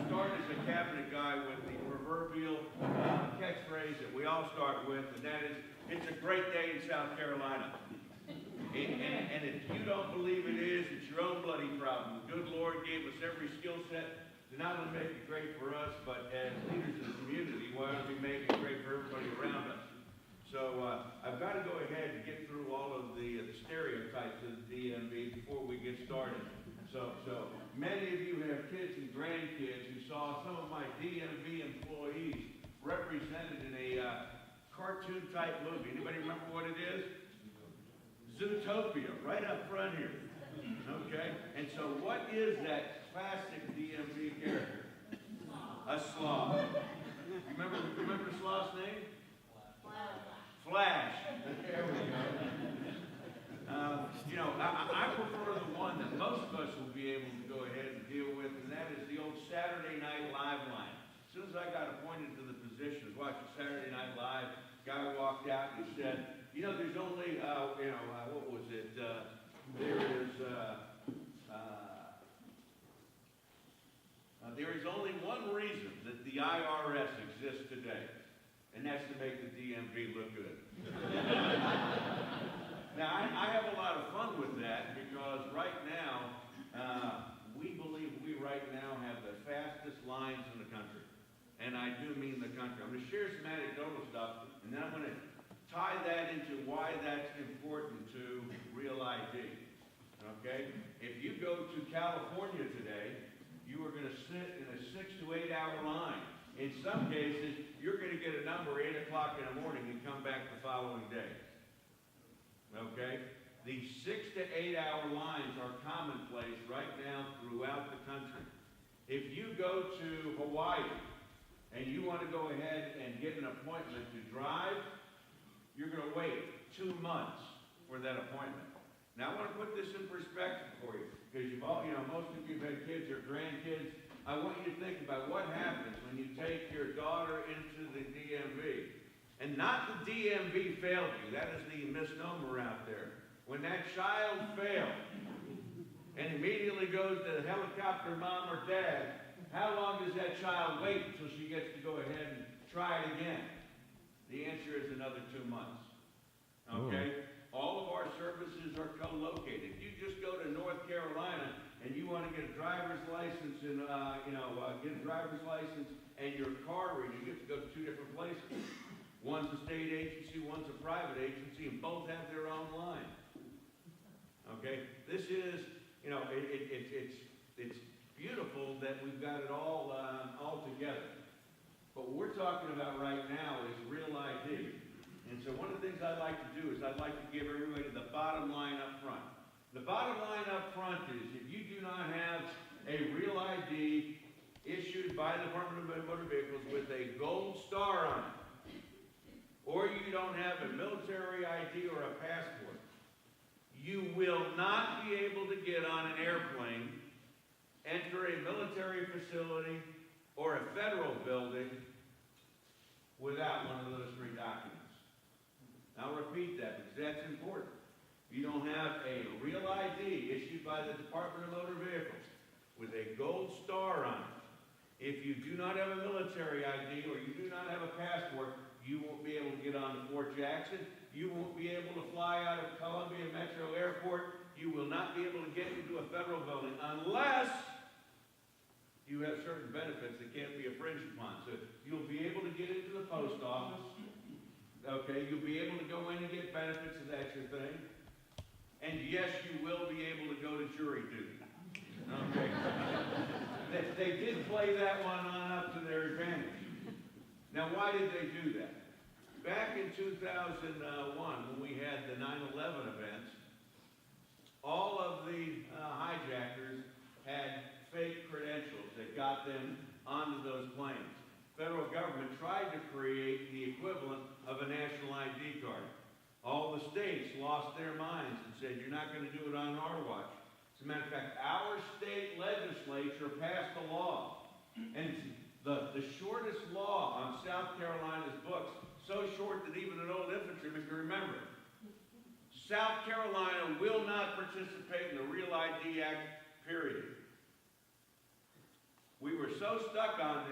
start as a cabinet guy with the proverbial catchphrase that we all start with, and that is, it's a great day in South Carolina. And if you don't believe it is, it's your own bloody problem. The good Lord gave us every skill set to not only make it great for us, but as leaders of the community, why don't we make it great for everybody around us? So I've got to go ahead and get through all of the stereotypes of the DMV before we get started. So many of you have kids and grandkids who saw some of my DMV employees represented in a cartoon-type movie. Anybody remember what it is? Zootopia, right up front here. Okay? And so what is that classic DMV character? A sloth. You remember the sloth's name? Flash. There we go. I prefer the one that most of us will be able to go ahead and deal with, and that is the old Saturday Night Live line. As soon as I got appointed to the position, I was watching Saturday Night Live, guy walked out and he said, there's only, what was it? There is only one reason that the IRS exists today, and that's to make the DMV look good. Now, I have a lot of fun with that because right now, we believe we right now have the fastest lines in the country. And I do mean the country. I'm going to share some anecdotal stuff, and then I'm going to tie that into why that's important to real ID. Okay? If you go to California today, you are going to sit in a 6 to 8 hour line. In some cases, you're going to get a number 8 o'clock in the morning and come back the following day. Okay? These 6 to 8 hour lines are commonplace right now throughout the country. If you go to Hawaii and you want to go ahead and get an appointment to drive, you're going to wait 2 months for that appointment. Now, I want to put this in perspective for you, because most of you have had kids or grandkids. I want you to think about what happens when you take your daughter into the DMV. And not the DMV failed you. That is the misnomer out there. When that child failed and immediately goes to the helicopter mom or dad, how long does that child wait until she gets to go ahead and try it again? The answer is another 2 months. Okay? All of our services are co-located. You just go to North Carolina and you want to get a driver's license and get a driver's license and your car reader, you have to go to 2 different places. One's a state agency, one's a private agency, and both have their own line. Okay? This is, it's beautiful that we've got it all together. But what we're talking about right now is real ID. And so one of the things I'd like to do is I'd like to give everybody the bottom line up front. The bottom line up front is if you do not have a real ID issued by the Department of Motor Vehicles with a gold star on it, or you don't have a military ID or a passport, you will not be able to get on an airplane, enter a military facility, or a federal building without one of those 3 documents. I'll repeat that because that's important. You don't have a real ID issued by the Department of Motor Vehicles with a gold star on it. If you do not have a military ID or you do not have a passport, you won't be able to get on to Fort Jackson. You won't be able to fly out of Columbia Metro Airport. You will not be able to get into a federal building unless you have certain benefits that can't be infringed upon. So you'll be able to get into the post office. Okay, you'll be able to go in and get benefits if that's your thing. And yes, you will be able to go to jury duty. Okay. They did play that one on up to their advantage. Now, why did they do that? Back in 2001, when we had the 9/11 events, all of the hijackers had fake credentials that got them onto those planes. Federal government tried to create the equivalent of a national ID card. All the states lost their minds and said, you're not going to do it on our watch. As a matter of fact, our state legislature passed a law. And the shortest law on South Carolina's books, so short that even an old infantryman can remember it. South Carolina will not participate in the Real ID Act, period. We were so so stuck on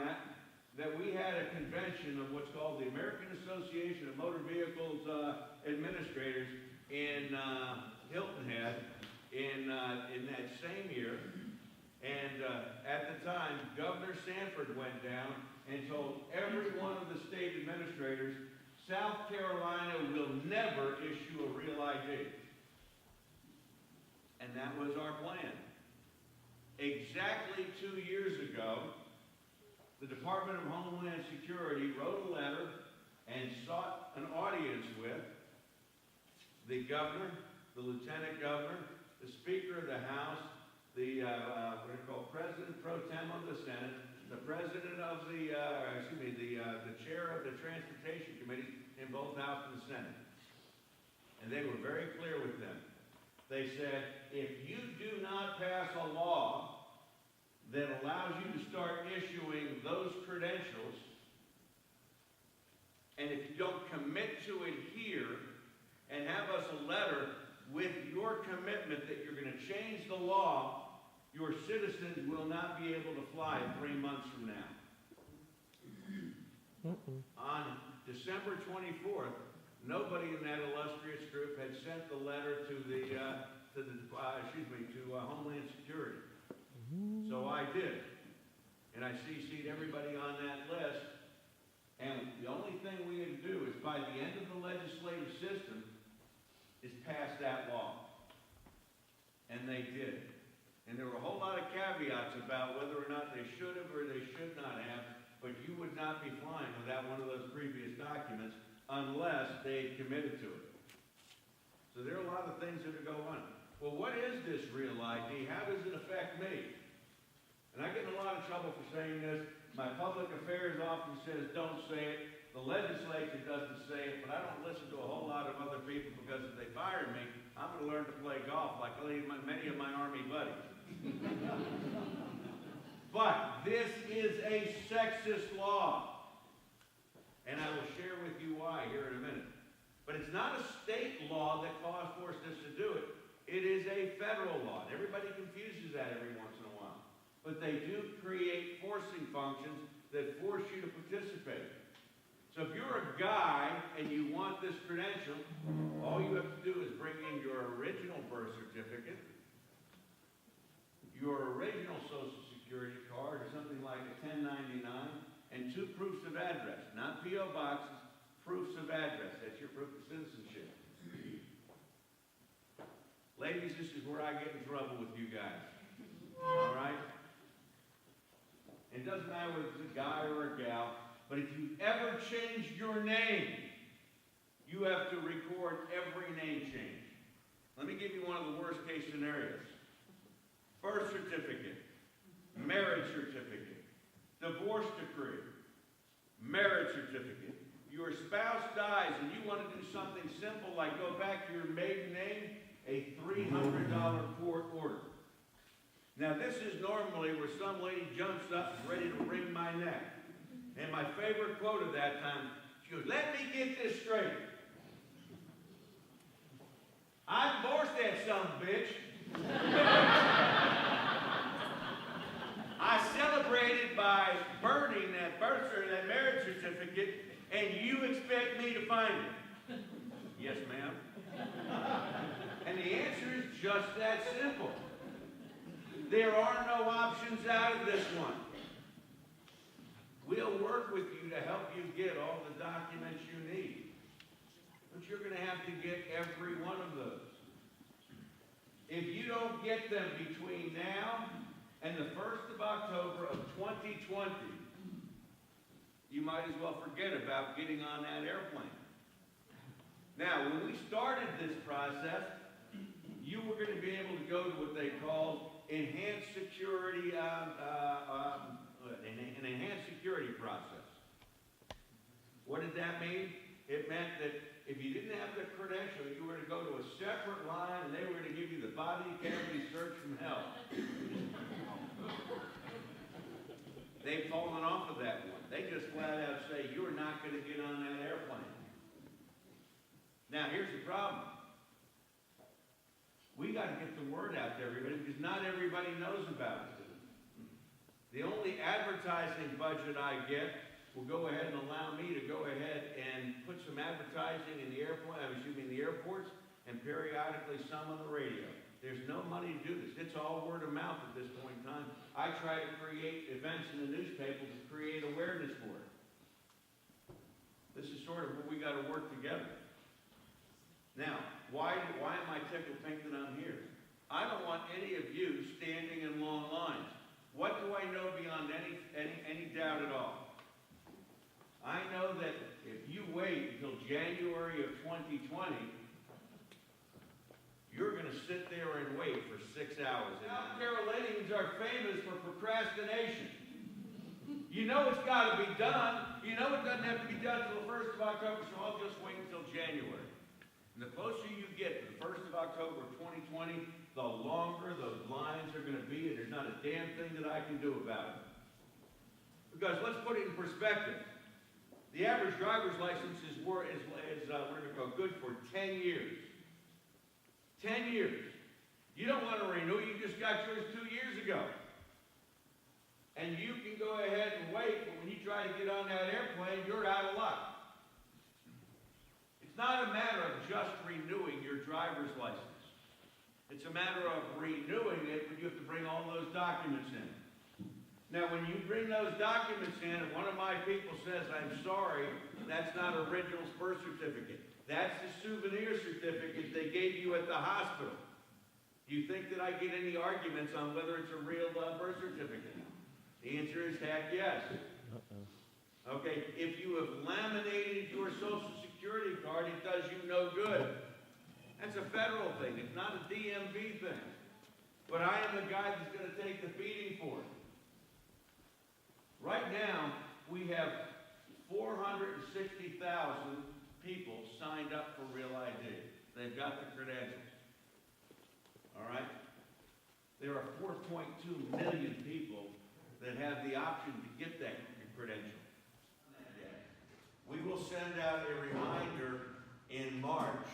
that we had a convention of what's called the American Association of Motor Vehicles Administrators in Hilton Head in that same year. And at the time, Governor Sanford went down and told every one of the state administrators, South Carolina will never issue a real ID. And that was our plan. Exactly 2 years ago, the Department of Homeland Security wrote a letter and sought an audience with the governor, the lieutenant governor, the Speaker of the House, the President Pro Tem of the Senate, the President of the Chair of the Transportation Committee in both House and the Senate. And they were very clear with them. They said, if you do not pass a law that allows you to start issuing those credentials, and if you don't commit to it here and have us a letter with your commitment that you're going to change the law, your citizens will not be able to fly 3 months from now. On December 24th, nobody in that illustrious group had sent the letter to Homeland Security. So I did, and I CC'd everybody on that list. And the only thing we had to do is, by the end of the legislative system, is pass that law. And they did. And there were a whole lot of caveats about whether or not they should have or they should not have, but you would not be flying without one of those previous documents unless they had committed to it. So there are a lot of things that are going on. Well, what is this real ID? How does it affect me? And I get in a lot of trouble for saying this. My public affairs often says, don't say it. The legislature doesn't say it, but I don't listen to a whole lot of other people, because if they fire me, I'm going to learn to play golf like many of my Army buddies. But this is a sexist law. And I will share with you why here in a minute. But it's not a state law that forced us to do it. It is a federal law. Everybody confuses that every once in a while. But they do create forcing functions that force you to participate. So if you're a guy and you want this credential, all you have to do is bring in your original birth certificate, your original Social Security card, or something like a 1099, and 2 proofs of address. Not P.O. boxes, proofs of address. That's your proof of citizenship. Ladies, this is where I get in trouble with you guys. All right? It doesn't matter whether it's a guy or a gal, but if you ever change your name, you have to record every name change. Let me give you one of the worst case scenarios. Birth certificate, marriage certificate, divorce decree, marriage certificate. Your spouse dies and you want to do something simple like go back to your maiden name, a $300 court order. Now this is normally where some lady jumps up ready to wring my neck. And my favorite quote of that time, she goes, let me get this straight. I divorced that son of a bitch. I celebrated by burning that that marriage certificate, and you expect me to find it? Yes, ma'am. And the answer is just that simple. There are no options out of this one. We'll work with you to help you get all the documents you need. But you're going to have to get every one of those. If you don't get them between now and the 1st of October of 2020, you might as well forget about getting on that airplane. Now, when we started this process, you were going to be able to go to what they called enhanced security, an enhanced security process. What did that mean? It meant that if you didn't have the credential, you were to go to a separate line and they were going to give you the body cavity search from hell. They've fallen off of that one. They just flat out say, you're not going to get on that airplane. Now, here's the problem. We got to get the word out to everybody because not everybody knows about it. The only advertising budget I get will go ahead and allow me to go ahead and put some advertising in the airports, and periodically some on the radio. There's no money to do this. It's all word of mouth at this point in time. I try to create events in the newspaper to create awareness for it. This is sort of where we got to work together. Now, why am I tickled pink that I'm here? I don't want any of you standing in long lines. What do I know beyond any doubt at all? I know that if you wait until January of 2020, you're going to sit there and wait for 6 hours. South Carolinians are famous for procrastination. You know it's got to be done. You know it doesn't have to be done until the 1st of October, so I'll just wait until January. And the closer you get to the 1st of October of 2020, the longer those lines are going to be, and there's not a damn thing that I can do about it. Because let's put it in perspective. The average driver's license is good for 10 years. 10 years. You don't want to renew, you just got yours 2 years ago. And you can go ahead and wait, but when you try to get on that airplane, you're out of luck. It's not a matter of just renewing your driver's license. It's a matter of renewing it, but you have to bring all those documents in. Now, when you bring those documents in, and one of my people says, I'm sorry, that's not original birth certificate. That's the souvenir certificate they gave you at the hospital. Do you think that I get any arguments on whether it's a real birth certificate? The answer is heck yes. Okay, if you have laminated your Social Security card, it does you no good. That's a federal thing. It's not a DMV thing. But I am the guy that's going to take the beating for it. Right now, we have 460,000 people signed up for Real ID. They've got the credentials. All right? There are 4.2 million people that have the option to get that credential. We will send out a reminder in March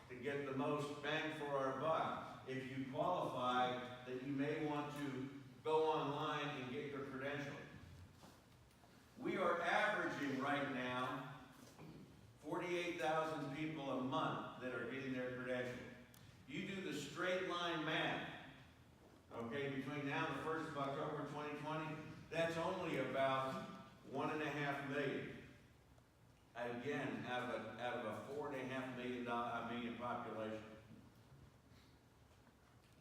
to get the most bang for our buck. If you qualify, that you may want to go online and get your credential. We are averaging right now 48,000 people a month that are getting their credential. You do the straight line math, okay, between now and the 1st of October 2020, that's only about 1.5 million. Again, out of a $4.5 million population.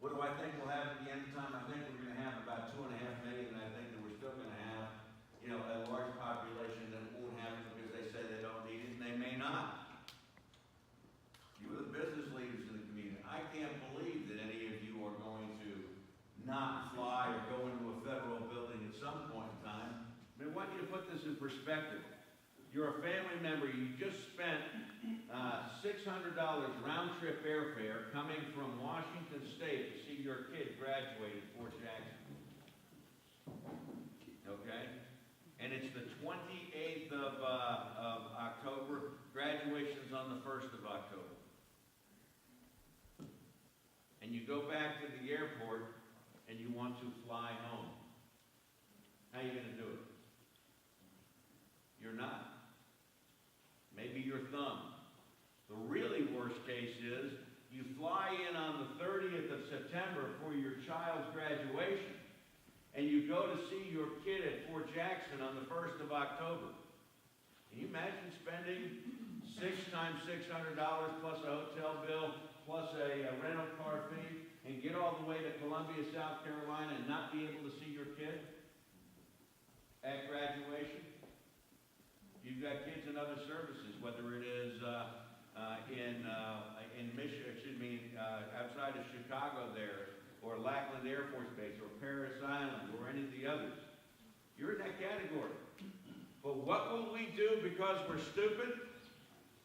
What do I think we'll have at the end of time? I think we're going to have about 2.5 million, and I think that we're still going to have, a large population that won't have it because they say they don't need it, and they may not. You are the business leaders in the community. I can't believe that any of you are going to not fly or go into a federal building at some point in time. I want you to put this in perspective. You're a family member, you just spent $600 round-trip airfare coming from Washington State to see your kid graduate at Fort Jackson. Okay? And it's the 28th of October. Graduation's on the 1st of October. And you go back to the airport and you want to fly home. How are you going to do it? You're not. Maybe your thumb. The really worst case is you fly in on the 30th of September for your child's graduation, and you go to see your kid at Fort Jackson on the 1st of October. Can you imagine spending 6 times $600 plus a hotel bill plus a rental car fee and get all the way to Columbia, South Carolina and not be able to see your kid at graduation? You've got kids in other services, whether it is in Michigan, outside of Chicago there, or Lackland Air Force Base, or Parris Island, or any of the others. You're in that category. But what will we do because we're stupid?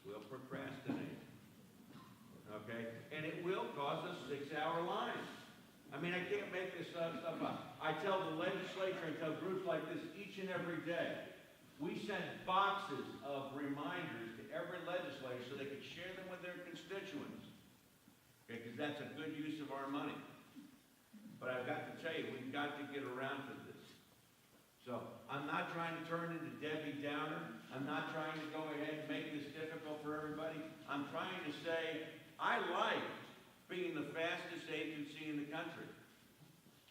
We'll procrastinate. Okay? And it will cause us 6-hour lines. I mean, I can't make this stuff up. I tell the legislature, I tell groups like this each and every day. We send boxes of reminders to every legislator so they can share them with their constituents. Okay, because that's a good use of our money. But I've got to tell you, we've got to get around to this. So I'm not trying to turn into Debbie Downer. I'm not trying to go ahead and make this difficult for everybody. I'm trying to say I like being the fastest agency in the country.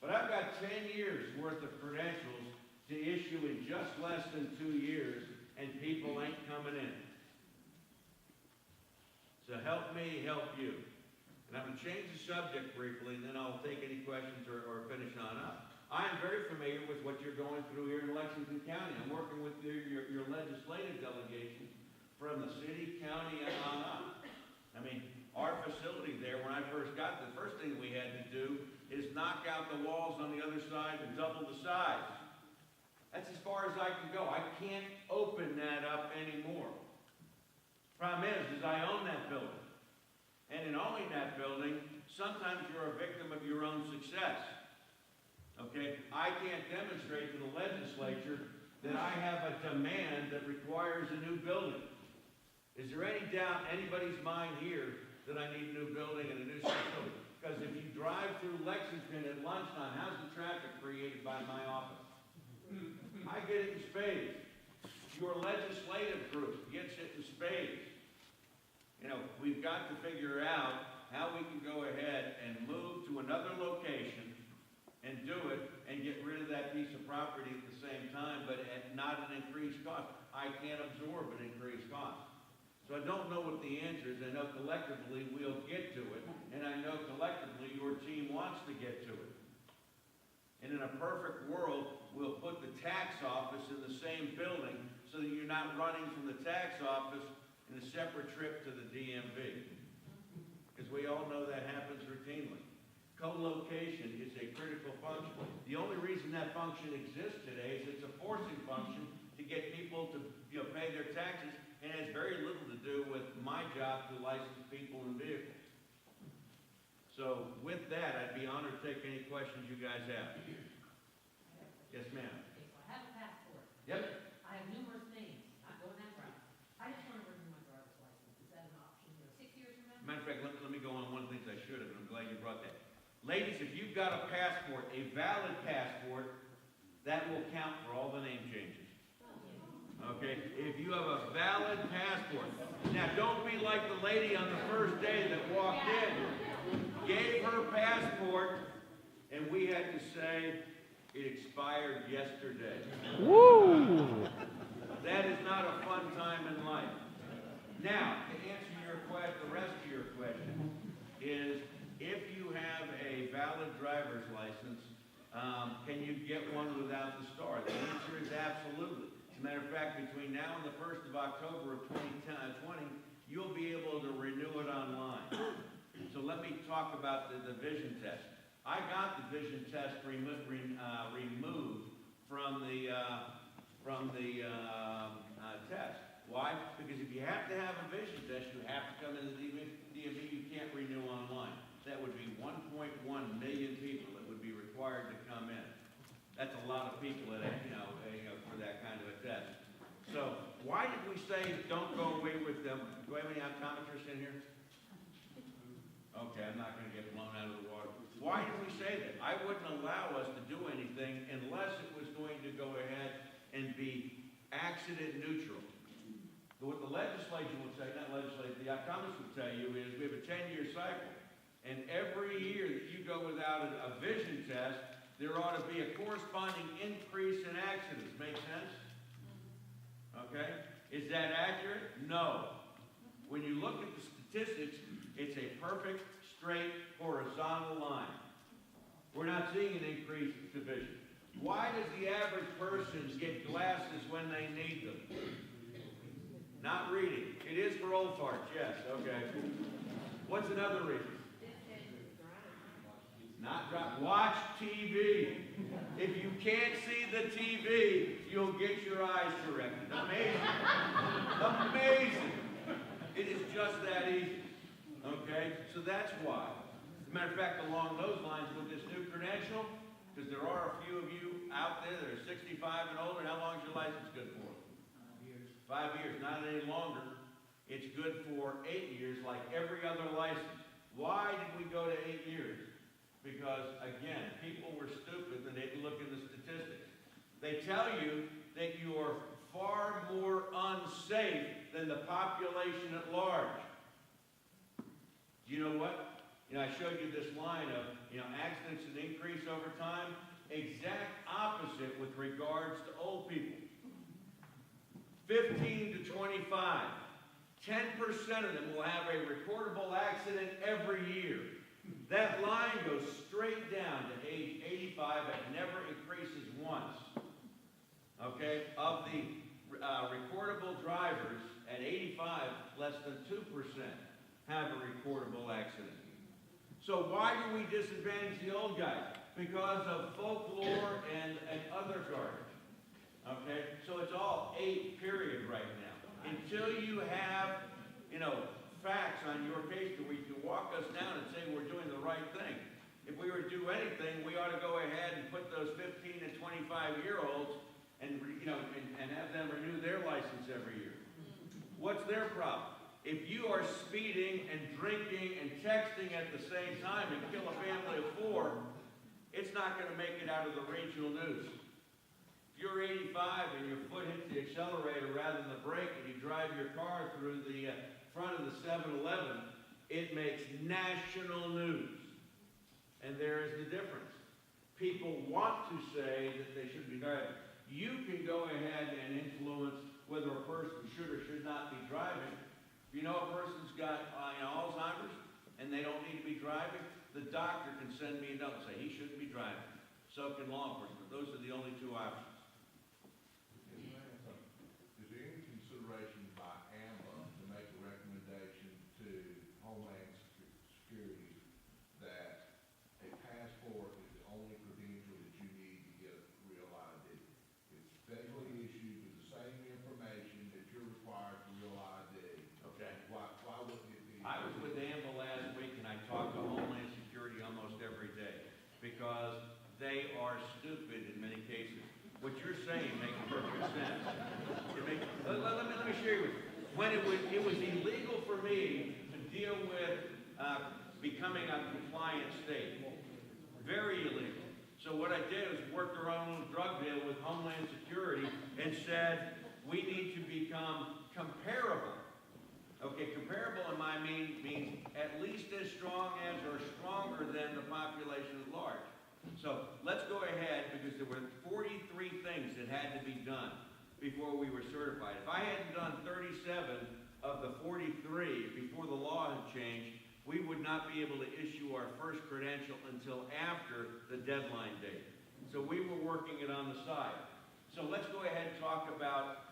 But I've got 10 years worth of credentials to issue in just less than 2 years, and people ain't coming in. So help me help you. And I'm going to change the subject briefly, and then I'll take any questions or finish on up. I am very familiar with what you're going through here in Lexington County. I'm working with your legislative delegation from the city, county, and on up. I mean, our facility there, when I first got there, the first thing we had to do is knock out the walls on the other side and double the size. That's as far as I can go. I can't open that up anymore. Problem is I own that building. And in owning that building, sometimes you're a victim of your own success. Okay? I can't demonstrate to the legislature that I have a demand that requires a new building. Is there any doubt in anybody's mind here that I need a new building and a new facility? Because if you drive through Lexington at lunchtime, how's the traffic created by my office? I get it in spades. Your legislative group gets it in spades. You know, we've got to figure out how we can go ahead and move to another location and do it and get rid of that piece of property at the same time, but at not an increased cost. I can't absorb an increased cost. So I don't know what the answer is. I know collectively we'll get to it, and I know collectively your team wants to get to it. And in a perfect world, we'll put the tax office in the same building so that you're not running from the tax office in a separate trip to the DMV. Because we all know that happens routinely. Co-location is a critical function. The only reason that function exists today is it's a forcing function to get people to pay their taxes, and has very little to do with my job to license people and vehicles. So with that, I'd be honored to take any questions you guys have. Yes, ma'am. Okay, so I have a passport. Yep. I have numerous names, not going that route. I just want to renew my driver's license. Is that an option? 6 years from now? Matter of fact, let me go on one of the things I should have, and I'm glad you brought that. Ladies, if you've got a passport, a valid passport, that will count for all the name changes. Okay? If you have a valid passport. Now, don't be like the lady on the first day that walked in, gave her passport, and we had to say, it expired yesterday. Woo! That is not a fun time in life. Now, to answer your question, the rest of your question is, if you have a valid driver's license, can you get one without the star? The answer is absolutely. As a matter of fact, between now and the 1st of October of 2020, you'll be able to renew it online. So let me talk about the vision test. I got the vision test removed from the test. Why? Because if you have to have a vision test, you have to come into the DMV. You can't renew online. That would be 1.1 million people that would be required to come in. That's a lot of people that for that kind of a test. So why did we say don't go away with them? Do we have any optometrists in here? Okay, I'm not going to get blown out of the water. Why did we say that? I wouldn't allow us to do anything unless it was going to go ahead and be accident neutral. What the legislature would say, not legislature, the optometrists would tell you is we have a 10-year cycle. And every year that you go without a vision test, there ought to be a corresponding increase in accidents. Make sense? Okay? Is that accurate? No. When you look at the statistics, it's a perfect, straight, horizontal line. We're not seeing an increase in vision. Why does the average person get glasses when they need them? Not reading. It is for old farts, yes, okay. What's another reason? Not drive. Watch TV. If you can't see the TV, you'll get your eyes corrected. Amazing. Amazing. It is just that easy. Okay? So that's why. As a matter of fact, along those lines, with this new credential, because there are a few of you out there that are 65 and older, how long is your license good for? 5 years. Not any longer. It's good for 8 years, like every other license. Why did we go to 8 years? Because, again, people were stupid and they didn't look in the statistics. They They tell you that you are far more unsafe than the population at large. Do you know what? I showed you this line of, accidents that increase over time. Exact opposite with regards to old people. 15 to 25. 10% of them will have a reportable accident every year. That line goes straight down to age 85. It never increases once. Okay? Of the reportable drivers at 85, less than 2% have a reportable accident. So why do we disadvantage the old guys? Because of folklore and other garbage. Okay? So it's all 8 period right now. Until you have, facts on your case where you can walk us down and say we're doing the right thing. If we were to do anything, we ought to go ahead and put those 15 and 25-year-olds and have them renew their license every year. What's their problem? If you are speeding and drinking and texting at the same time and kill a family of 4, it's not going to make it out of the regional news. If you're 85 and your foot hits the accelerator rather than the brake and you drive your car through the front of the 7-Eleven, it makes national news. And there is the difference. People want to say that they should be driving. You can go ahead and influence whether a person should or should not be driving. If you know a person's got Alzheimer's and they don't need to be driving, the doctor can send me a note and say he shouldn't be driving. So can law enforcement. Those are the only 2 options. Is there any consideration by AMBA to make a recommendation to Homeland Security that a passport is the only credential that you need to get a real ID? It's federally issued with the same information that you're required for real ID. Okay. Why wouldn't it be? I was with AMBA last week and I talked to Homeland Security almost every day because they are stupid in many cases. What you're saying makes perfect sense. Let me share with you. When it was illegal for me to deal with becoming a compliant state. Very illegal. So what I did was worked around a little drug deal with Homeland Security and said, we need to become comparable. Okay, comparable in my means at least as strong as or stronger than the population at large. So let's go ahead because there were 43 things that had to be done before we were certified. If I hadn't done 37 of the 43 before the law had changed, we would not be able to issue our first credential until after the deadline date. So we were working it on the side. So let's go ahead and talk about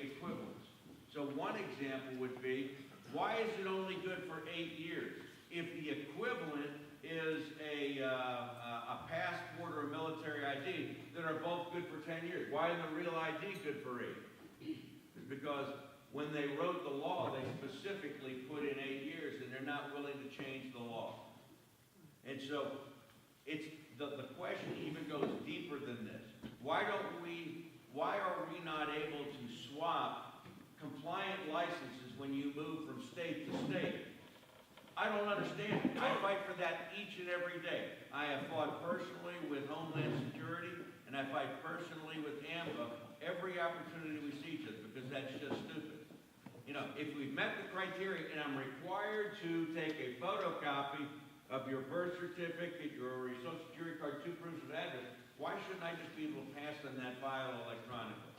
equivalence. So one example would be, why is it only good for 8 years? If the equivalent is a passport or a military ID that are both good for 10 years. Why is the real ID good for 8? It's because when they wrote the law, they specifically put in 8 years, and they're not willing to change the law. And so it's the question even goes deeper than this. Why are we not able to swap compliant licenses when you move from state to state? I don't understand it. I fight for that each and every day. I have fought personally with Homeland Security, and I fight personally with AMBA every opportunity we see each other, because that's just stupid. If we've met the criteria and I'm required to take a photocopy of your birth certificate, your social security card, 2 proofs of address, why shouldn't I just be able to pass on that file electronically?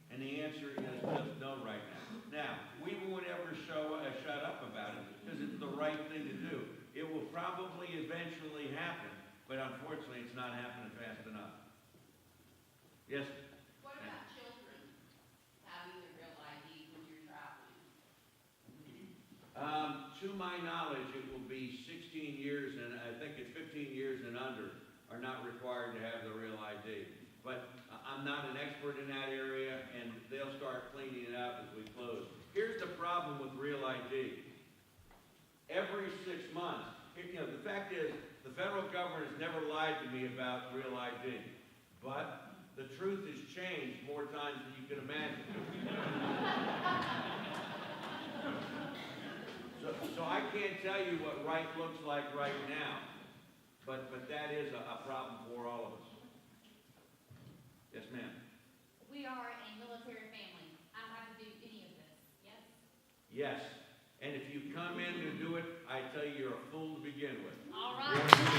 And the answer is just no right now. Now, we won't ever shut up about it because it's the right thing to do. It will probably eventually happen, but unfortunately it's not happening fast enough. Yes? What about children having the real ID when you're traveling? To my knowledge, it will be 16 years, and I think it's 15 years and under are not required to have the real ID. But I'm not an expert in that area, and they'll start cleaning it up as we close. Here's the problem with real ID. Every 6 months, the fact is, the federal government has never lied to me about real ID. But the truth has changed more times than you can imagine. So I can't tell you what right looks like right now, but that is a problem for all of us. Yes, ma'am. We are a military family. I don't have to do any of this, yes? Yes. And if you come in to do it, I tell you, you're a fool to begin with. All right.